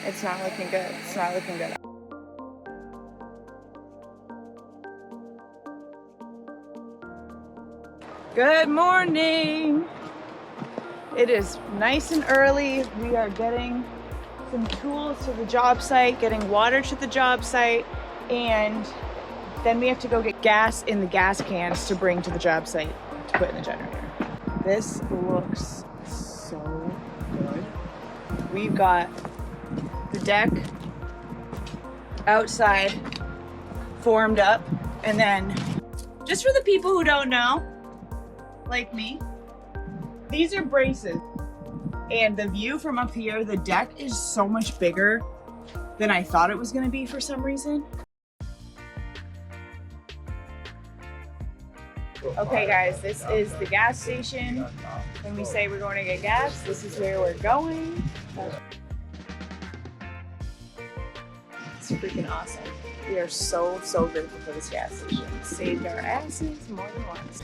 It's not looking good. It's not looking good. Good morning. It is nice and early. We are getting some tools to the job site, getting water to the job site, and then we have to go get gas in the gas cans to bring to the job site to put in the generator. This looks so good. We've got the deck outside formed up, and then just for the people who don't know, like me, these are braces. And the view from up here, the deck is so much bigger than I thought it was gonna be for some reason. Okay guys, this is the gas station. When we say we're going to get gas, this is where we're going. It's freaking awesome. We are so grateful for this gas station. It saved our asses more than once.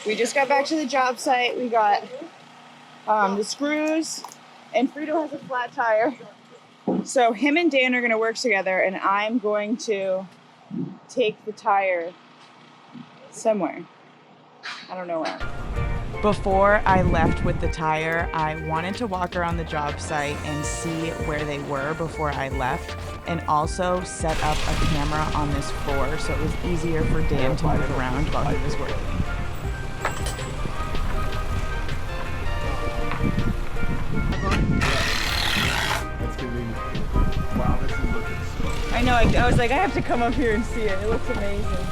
We just got back to the job site. We got the screws, and Frito has a flat tire. So him and Dan are gonna work together, and I'm going to take the tire somewhere. I don't know where. Before I left with the tire, I wanted to walk around the job site and see where they were before I left, and also set up a camera on this floor so it was easier for Dan to move around while he was working. Wow, this is looking so. I know, I was like, I have to come up here and see it. It looks amazing.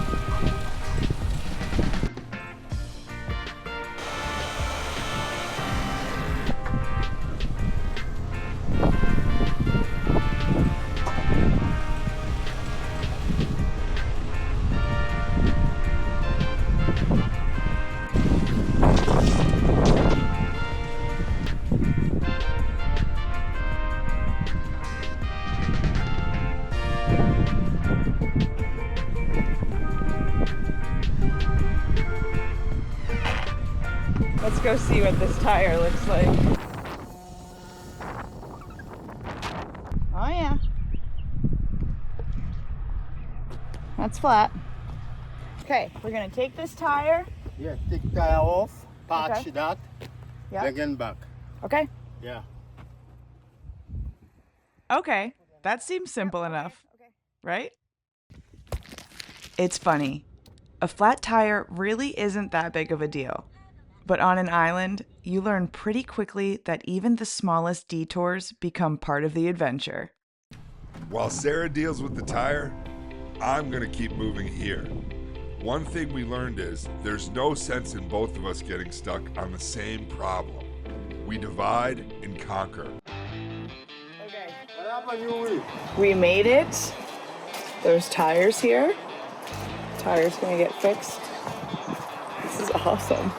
Let's go see what this tire looks like. Oh yeah. That's flat. Okay, we're gonna take this tire. Yeah, take tire off, patch Okay. that, Yeah. again back. Okay. Yeah. Okay, that seems simple enough, right? It's funny. A flat tire really isn't that big of a deal. But on an island, you learn pretty quickly that even the smallest detours become part of the adventure. While Sarah deals with the tire, I'm gonna keep moving here. One thing we learned is there's no sense in both of us getting stuck on the same problem. We divide and conquer. Okay. What happened, Yuri? We made it. There's tires here. Tires gonna get fixed. This is awesome.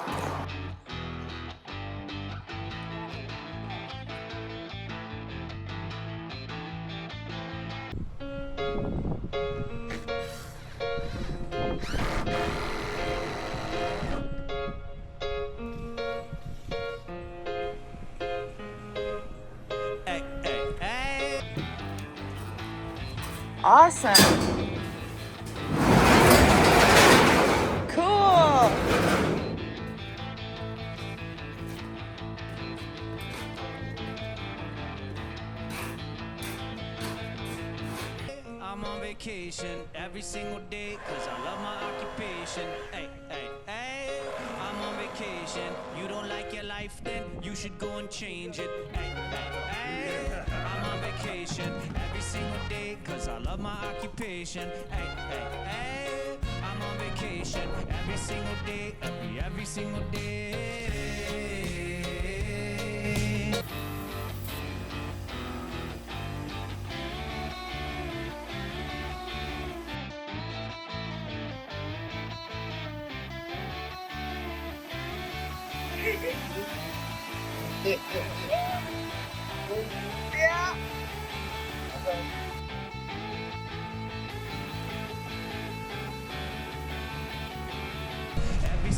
Awesome. Cool. I'm on vacation every single day cause I love my occupation. Hey, hey, hey, I'm on vacation. You don't like your life, then you should go and change it. Hey, hey, hey, I'm on vacation every single day cause I love my occupation. Hey, hey, hey, I'm on vacation every single day, every single day. Yeah.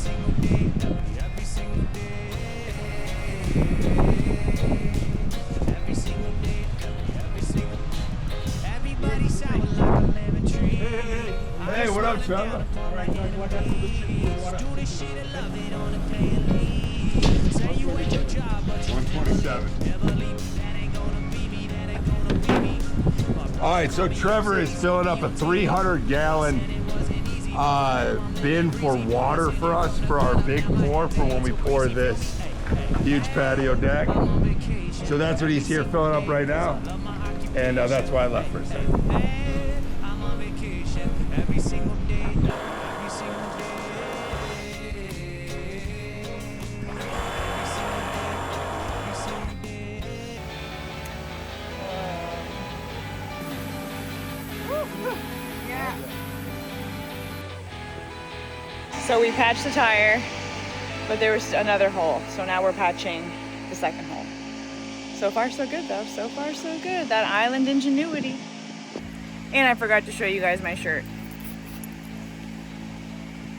single day, every single day. Every single day, every single day. Everybody sour like a lemon tree. Hey, what up, Trevor? Do this shit and love it on a daily. Say you at your job, but you 127. never leave. That ain't gonna be me, that ain't gonna be me. All right, so Trevor is filling up a 300-gallon bin for water for us for our big pour for when we pour this huge patio deck. So that's what he's here filling up right now, and that's why I left for a second. I'm on vacation every single day, every single day. Every single day. Yeah. So we patched the tire, but there was another hole. So now we're patching the second hole. So far so good though. So far so good. That island ingenuity. And I forgot to show you guys my shirt.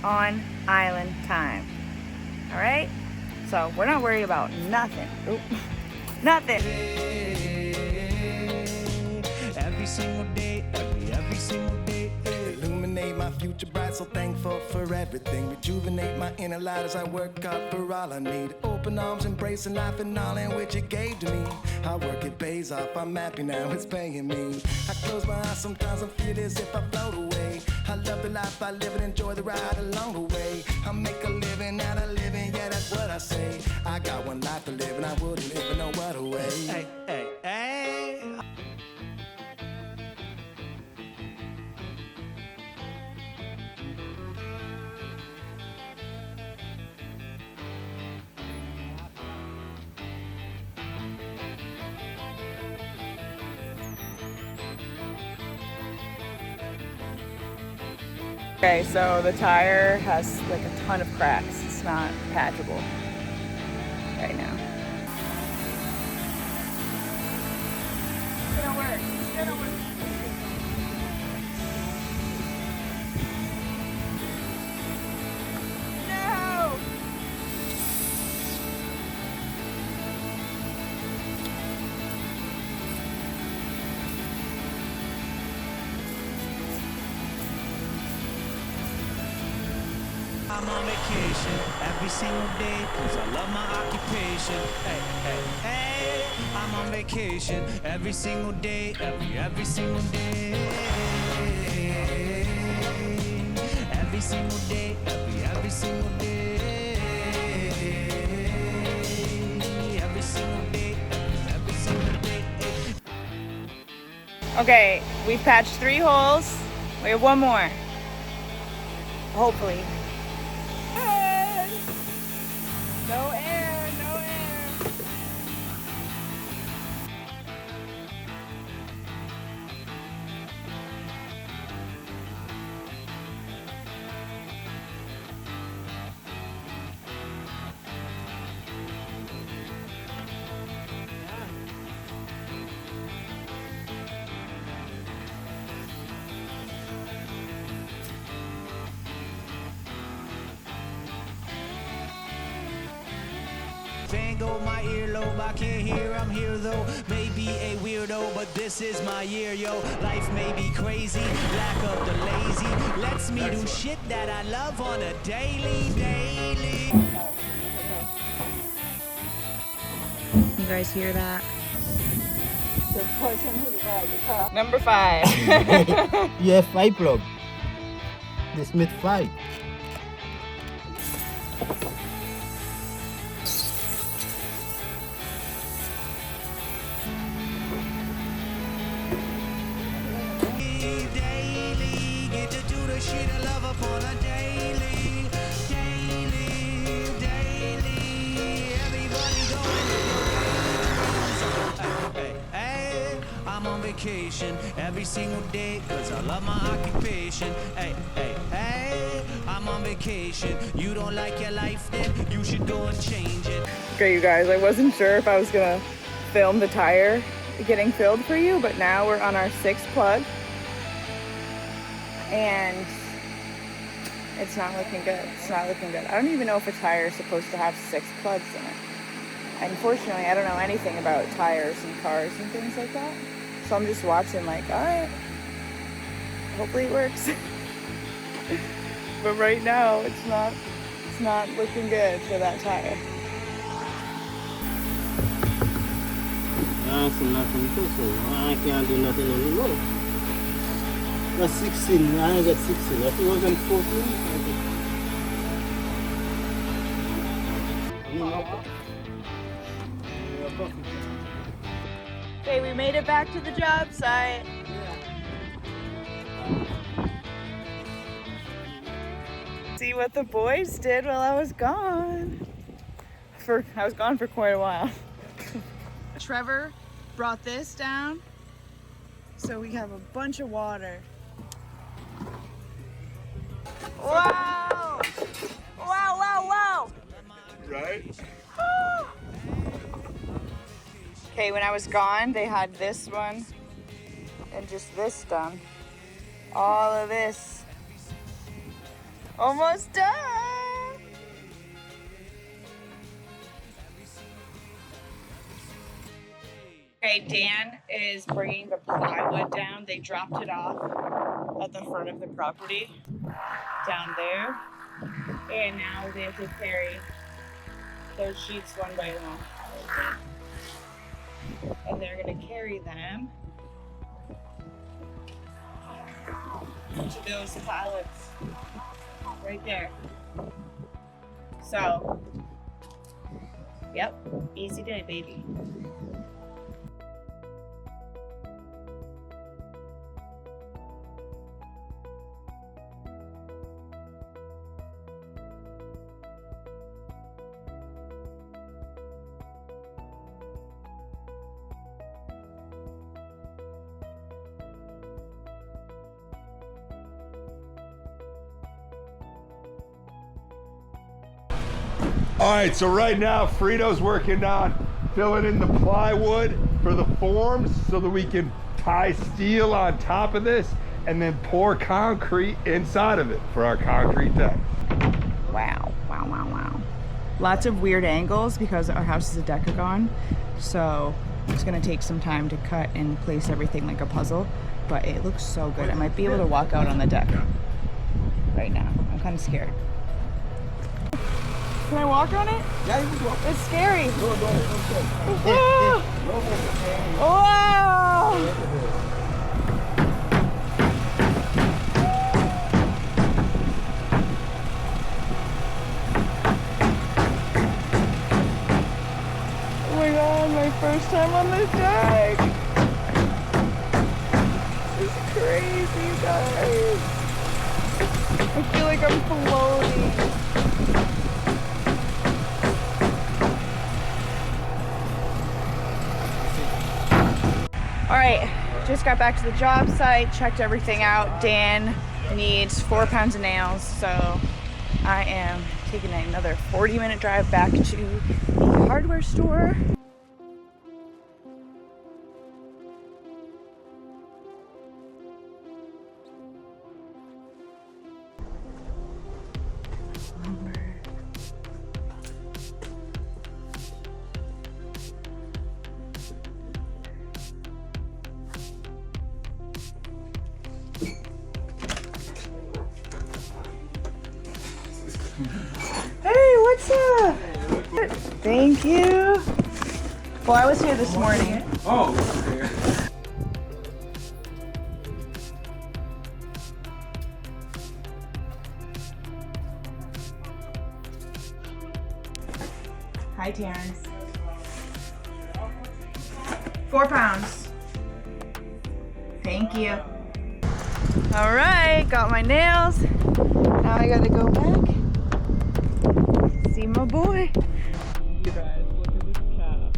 On island time. All right? So we're not worried about nothing. Oop. Nothing. Every single day, every single day. Illuminate my future bright, so thankful for everything. Rejuvenate my inner light as I work out for all I need. Open arms, embracing life and all in which it gave to me. I work, it pays off, I'm happy now, it's paying me. I close my eyes, sometimes I feel as if I float away. I love the life I live and enjoy the ride along the way. I make a living out of living, yeah, that's what I say. I got one life to live and I wouldn't live in no other way. Hey, hey, hey. Okay, so the tire has like a ton of cracks. It's not patchable right now. It's gonna work. It's gonna work. No! I'm on vacation every single day, cause I love my occupation. Hey, hey, hey. I'm on vacation every single day, every single day. Every single day, every single day. Every single day, every single day. Okay, we've patched 3 holes. We have 1 more. Hopefully. No air, no air. Van Gogh, my earlobe, I can't hear, I'm here though. Maybe a weirdo, but this is my year, yo. Life may be crazy, lack of the lazy. Lets me do shit that I love on a daily. You guys hear that? Number 5. You have 5 plug. The Smith 5. Daily, get to do the shit I love upon a daily. Everybody going. Hey, I'm on vacation every single day, cause I love my occupation. Hey, I'm on vacation. You don't like your life, then you should go and change it. Okay, you guys, I wasn't sure if I was gonna film the tire getting filled for you, but now we're on our 6th plug. And It's not looking good. It's not looking good. I don't even know if a tire is supposed to have 6 plugs in it. Unfortunately, I don't know anything about tires and cars and things like that. So I'm just watching like, all right, hopefully it works. But right now, it's not looking good for that tire. I see nothing to so I can't do nothing anymore. That's 16. I ain't got 16. I think it was on 14. Okay, we made it back to the job site. See what the boys did while I was gone. I was gone for quite a while. Trevor brought this down, so we have a bunch of water. Wow! Wow, wow, wow! Right? Okay, when I was gone, they had this one and just this done. All of this. Almost done! Okay, Dan is bringing the plywood down. They dropped it off at the front of the property down there. And now they have to carry those sheets one by one. And they're gonna carry them to those pallets right there. So, yep, easy day, baby. All right, so right now Frito's working on filling in the plywood for the forms so that we can tie steel on top of this and then pour concrete inside of it for our concrete deck. Wow, wow, wow, wow. Lots of weird angles because our house is a decagon, so it's gonna take some time to cut and place everything like a puzzle, but it looks so good. I might be able to walk out on the deck right now. I'm kind of scared. Can I walk on it? Yeah, you can walk. It's scary. No, Wow! Oh my god, my first time on this deck. This is crazy, you guys. I feel like I'm floating. All right, just got back to the job site, checked everything out. Dan needs 4 pounds of nails, so I am taking another 40-minute drive back to the hardware store. Hey, what's up? Thank you. Well, I was here this morning. Oh, Hi, Terrence. 4 pounds. Thank you. All right, got my nails. Now I gotta go back. See my boy. You guys, look at this cat.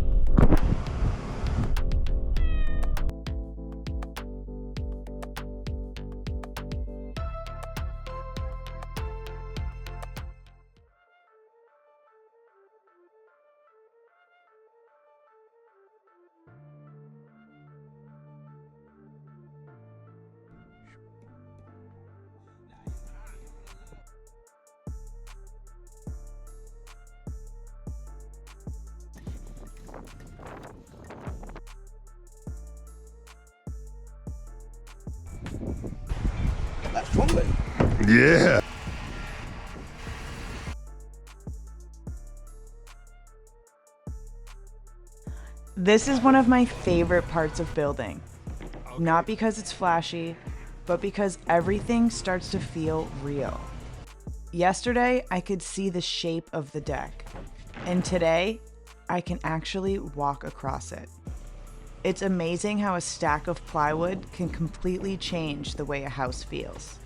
That's crumbling. Yeah. This is one of my favorite parts of building. Not because it's flashy, but because everything starts to feel real. Yesterday, I could see the shape of the deck, and today, I can actually walk across it. It's amazing how a stack of plywood can completely change the way a house feels.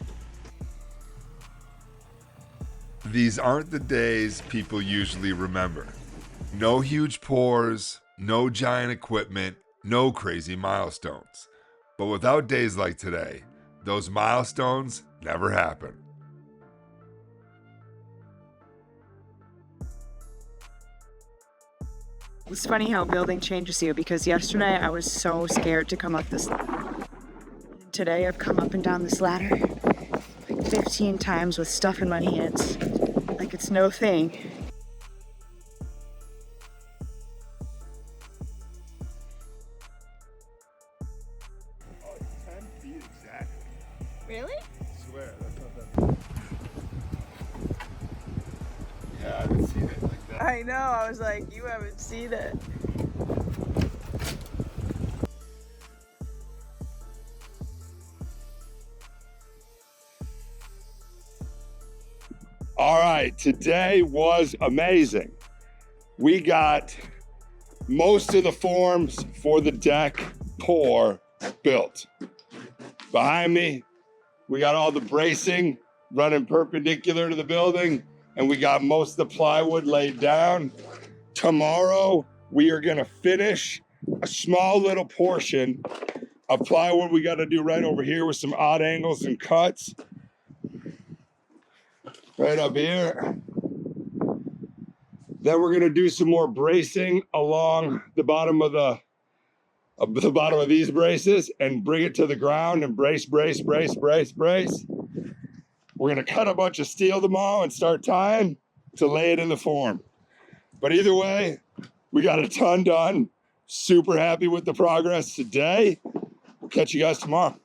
These aren't the days people usually remember. No huge pours, no giant equipment, no crazy milestones. But without days like today, those milestones never happen. It's funny how building changes you, because yesterday I was so scared to come up this ladder. Today I've come up and down this ladder like 15 times with stuff in my hands, like it's no thing. Oh, it's 10 feet exactly. Really? I swear, that's not that. Yeah, I haven't seen it like that. I know, I was like, you haven't seen it. All right, today was amazing. We got most of the forms for the deck pour built. Behind me, we got all the bracing running perpendicular to the building, and we got most of the plywood laid down. Tomorrow, we are gonna finish a small little portion of plywood we gotta do right over here with some odd angles and cuts. Right up here. Then we're gonna do some more bracing along the bottom of the bottom of these braces and bring it to the ground and brace, brace, brace, brace, brace. We're gonna cut a bunch of steel tomorrow and start tying to lay it in the form. But either way, we got a ton done. Super happy with the progress today. We'll catch you guys tomorrow.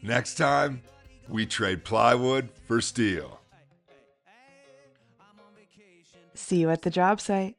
Next time, we trade plywood for steel. See you at the job site.